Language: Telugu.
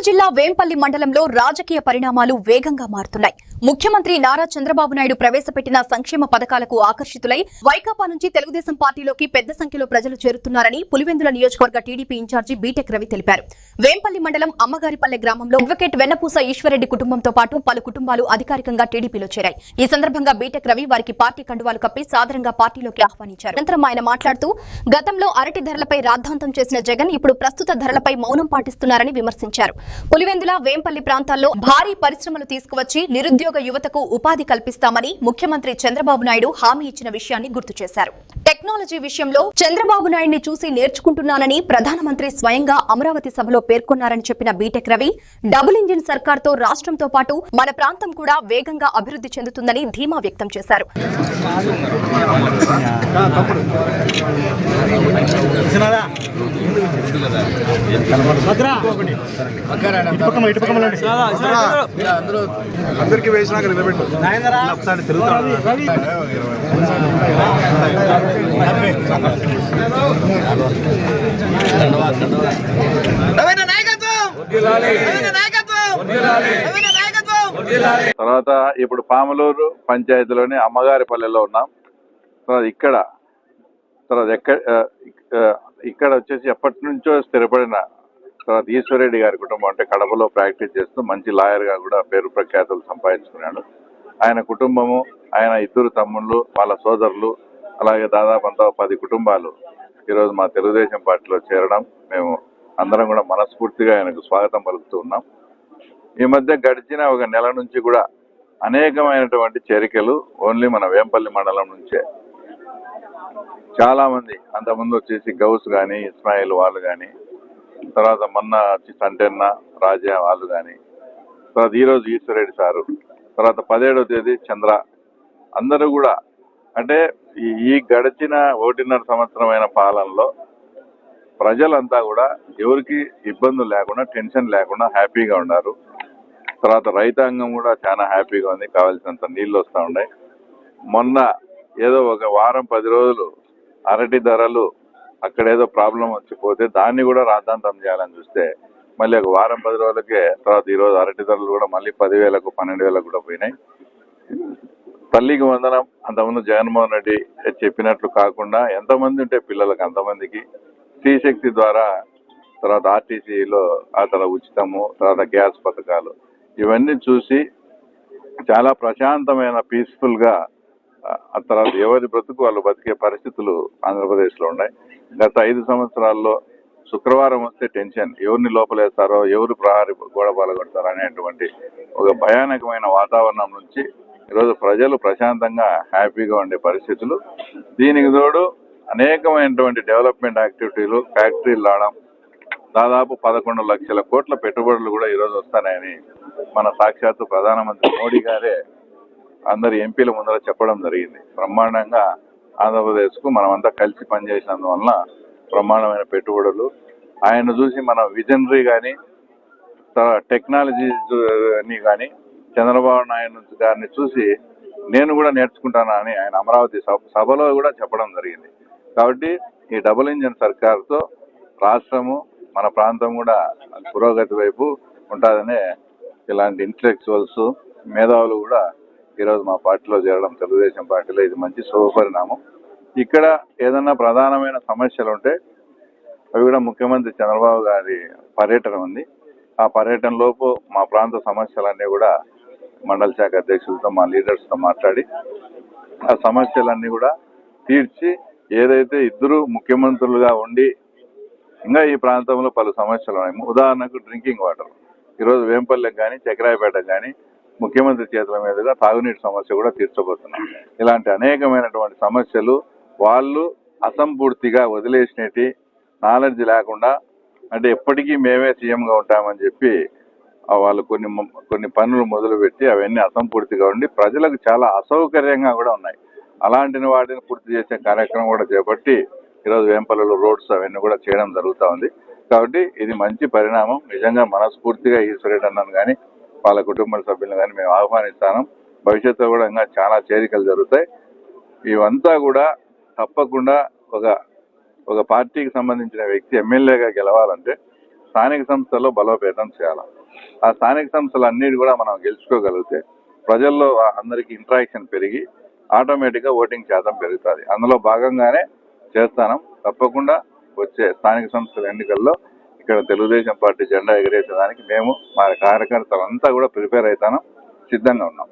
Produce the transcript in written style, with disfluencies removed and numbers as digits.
జిల్లా వేంపల్లి మండలంలో రాజకీయ పరిణామాలు వేగంగా మారుతున్నాయి. ముఖ్యమంత్రి నారా చంద్రబాబు నాయుడు ప్రవేశపెట్టిన సంక్షేమ పథకాలకు ఆకర్షితులై వైకాపా నుంచి తెలుగుదేశం పార్టీలోకి పెద్ద సంఖ్యలో ప్రజలు చేరుతున్నారని పులివెందుల నియోజకవర్గ టీడీపీ ఇన్ఛార్జి బీటెక్ రవి తెలిపారు. వేంపల్లి మండలం అమ్మగారిపల్లె గ్రామంలో అడ్వకేట్ వెన్నపూస ఈశ్వరరెడ్డి కుటుంబంతో పాటు పలు కుటుంబాలు అధికారికంగా టీడీపీలో చేరాయి. ఈ సందర్భంగా బీటెక్ రవి వారికి పార్టీ కండువాలు కప్పి సాదరంగా పార్టీలోకి ఆహ్వానించారు. అనంతరం ఆయన మాట్లాడుతూ గతంలో అరటి ధరలపై రాద్ధాంతం చేసిన జగన్ ఇప్పుడు ప్రస్తుత ధరలపై మౌనం పాటిస్తున్నారని విమర్శించారు. పులివెందుల వేంపల్లి ప్రాంతాల్లో భారీ పరిశ్రమలు తీసుకువచ్చి నిరుద్యోగ యువతకు ఉపాధి కల్పిస్తామని ముఖ్యమంత్రి చంద్రబాబు నాయుడు హామీ ఇచ్చిన విషయాన్ని గుర్తు చేశారు. టెక్నాలజీ విషయంలో చంద్రబాబు నాయుడిని చూసి నేర్చుకుంటున్నానని ప్రధానమంత్రి స్వయంగా అమరావతి సభలో పేర్కొన్నారని చెప్పిన బీటెక్ రవి డబుల్ ఇంజిన్ సర్కార్తో రాష్ట్రంతో పాటు మన ప్రాంతం కూడా వేగంగా అభివృద్ధి చెందుతుందని ధీమా వ్యక్తం చేశారు. అందరికి వేసినాక నిలబెట్టు తర్వాత ఇప్పుడు పామలూరు పంచాయతీలోని అమ్మగారిపల్లెలో ఉన్నాం. తర్వాత ఇక్కడ వచ్చేసి ఎప్పటి నుంచో స్థిరపడిన తర్వాత ఈశ్వరరెడ్డి గారి కుటుంబం, అంటే కడపలో ప్రాక్టీస్ చేస్తూ మంచి లాయర్గా కూడా పేరు ప్రఖ్యాతులు సంపాదించుకున్నాడు. ఆయన కుటుంబము, ఆయన ఇద్దరు తమ్ముళ్ళు, వాళ్ళ సోదరులు, అలాగే దాదాపు అంతా 10 కుటుంబాలు ఈరోజు మా తెలుగుదేశం పార్టీలో చేరడం మేము అందరం కూడా మనస్ఫూర్తిగా ఆయనకు స్వాగతం పలుకుతూ ఉన్నాం. ఈ మధ్య గడిచిన ఒక నెల నుంచి కూడా అనేకమైనటువంటి చేరికలు ఓన్లీ మన వేంపల్లి మండలం నుంచే. చాలా మంది అంతకుముందు వచ్చేసి గౌస్ కానీ, ఇస్మాయిల్ వాళ్ళు కానీ, తర్వాత మొన్న వచ్చి సంటెన్న రాజా వాళ్ళు కానీ, తర్వాత ఈరోజు ఈశ్వరరెడ్డి సారు, తర్వాత 17వ తేదీ చంద్ర, అందరూ కూడా అంటే ఈ గడిచిన 1.5 సంవత్సరమైన పాలనలో ప్రజలంతా కూడా ఎవరికి ఇబ్బందులు లేకుండా, టెన్షన్ లేకుండా హ్యాపీగా ఉన్నారు. తర్వాత రైతాంగం కూడా చాలా హ్యాపీగా ఉంది, కావాల్సినంత నీళ్ళు వస్తూ ఉన్నాయి. మొన్న ఏదో ఒక వారం 10 రోజులు అరటి ధరలు అక్కడేదో ప్రాబ్లం వచ్చిపోతే దాన్ని కూడా రాద్ధాంతం చేయాలని చూస్తే మళ్ళీ ఒక వారం 10 రోజులకే తర్వాత ఈరోజు అరటి ధరలు కూడా మళ్ళీ 10,000కు 12,000కు కూడా పోయినాయి. తల్లికి వందనం అంతకుముందు జగన్మోహన్ రెడ్డి చెప్పినట్లు కాకుండా ఎంతమంది ఉంటే పిల్లలకు అంతమందికి స్త్రీశక్తి ద్వారా, తర్వాత ఆర్టీసీలో ఆ తర్వాత ఉచితము, తర్వాత గ్యాస్ పథకాలు, ఇవన్నీ చూసి చాలా ప్రశాంతమైన పీస్ఫుల్గా ఆ తర్వాత ఎవరి బ్రతుకు వాళ్ళు బతికే పరిస్థితులు ఆంధ్రప్రదేశ్లో ఉన్నాయి. గత 5 సంవత్సరాల్లో శుక్రవారం వస్తే టెన్షన్, ఎవరిని లోపలేస్తారో, ఎవరు ప్రహారీ గోడ పాల్గొడతారో అనేటువంటి ఒక భయానకమైన వాతావరణం నుంచి ఈరోజు ప్రజలు ప్రశాంతంగా హ్యాపీగా ఉండే పరిస్థితులు. దీనికి తోడు అనేకమైనటువంటి డెవలప్మెంట్ యాక్టివిటీలు, ఫ్యాక్టరీలు రావడం, దాదాపు 11 లక్షల కోట్ల పెట్టుబడులు కూడా ఈరోజు వస్తాయని మన సాక్షాత్తు ప్రధానమంత్రి మోడీ గారే అందరి ఎంపీల ముందర చెప్పడం జరిగింది. బ్రహ్మాండంగా ఆంధ్రప్రదేశ్కు మనమంతా కలిసి పనిచేసినందువలన బ్రహ్మాండమైన పెట్టుబడులు. ఆయన చూసి మన విజనరీ కానీ, టెక్నాలజీని కానీ చంద్రబాబు నాయుడు గారిని చూసి నేను కూడా నేర్చుకుంటానని ఆయన అమరావతి సభలో కూడా చెప్పడం జరిగింది. కాబట్టి ఈ డబుల్ ఇంజిన్ సర్కార్తో రాష్ట్రము, మన ప్రాంతం కూడా పురోగతి వైపు ఉంటుందనే ఇలాంటి ఇంటలెక్చువల్స్, మేధావులు కూడా ఈరోజు మా పార్టీలో చేరడం, తెలుగుదేశం పార్టీలో ఇది మంచి శుభపరిణామం. ఇక్కడ ఏదన్నా ప్రధానమైన సమస్యలు ఉంటే అవి కూడా ముఖ్యమంత్రి చంద్రబాబు గారి పర్యటన ఉంది. ఆ పర్యటనలోపు మా ప్రాంత సమస్యలన్నీ కూడా మండల శాఖ అధ్యక్షులతో, మా లీడర్స్తో మాట్లాడి ఆ సమస్యలన్నీ కూడా తీర్చి, ఏదైతే ఇద్దరు ముఖ్యమంత్రులుగా ఉండి ఇంకా ఈ ప్రాంతంలో పలు సమస్యలు ఉన్నాయి. ఉదాహరణకు డ్రింకింగ్ వాటర్, ఈరోజు వేంపల్లెకి కానీ చక్రాయపేటకు కానీ ముఖ్యమంత్రి చేతుల మీదుగా తాగునీటి సమస్య కూడా తీర్చబోతున్నాం. ఇలాంటి అనేకమైనటువంటి సమస్యలు వాళ్ళు అసంపూర్తిగా వదిలేసినట్టు, నాలెడ్జ్ లేకుండా, అంటే ఎప్పటికీ మేమే సీఎంగా ఉంటామని చెప్పి వాళ్ళు కొన్ని పనులు మొదలుపెట్టి అవన్నీ అసంపూర్తిగా ఉండి ప్రజలకు చాలా అసౌకర్యంగా కూడా ఉన్నాయి. అలాంటి వాటిని పూర్తి చేసే కార్యక్రమం కూడా చేపట్టి ఈరోజు వేంపల్లిలో రోడ్స్ అవన్నీ కూడా చేయడం జరుగుతూ ఉంది. కాబట్టి ఇది మంచి పరిణామం. నిజంగా మనస్ఫూర్తిగా ఈశ్వరరెడ్డి అన్నను కానీ, వాళ్ళ కుటుంబ సభ్యులను కానీ మేము ఆహ్వానిస్తాను. భవిష్యత్తులో కూడా ఇంకా చాలా చేరికలు జరుగుతాయి. ఇవంతా కూడా తప్పకుండా ఒక పార్టీకి సంబంధించిన వ్యక్తి ఎమ్మెల్యేగా గెలవాలంటే స్థానిక సంస్థల్లో బలోపేతం చేయాలి. ఆ స్థానిక సంస్థలు అన్నిటి కూడా మనం గెలుచుకోగలిగితే ప్రజల్లో అందరికీ ఇంటరాక్షన్ పెరిగి ఆటోమేటిక్గా ఓటింగ్ శాతం పెరుగుతుంది. అందులో భాగంగానే చేస్తాను. తప్పకుండా వచ్చే స్థానిక సంస్థల ఎన్నికల్లో ఇక్కడ తెలుగుదేశం పార్టీ జెండా ఎగరేసేదానికి మేము మా కార్యకర్తలంతా కూడా ప్రిపేర్ అవుతాను, సిద్ధంగా ఉన్నాం.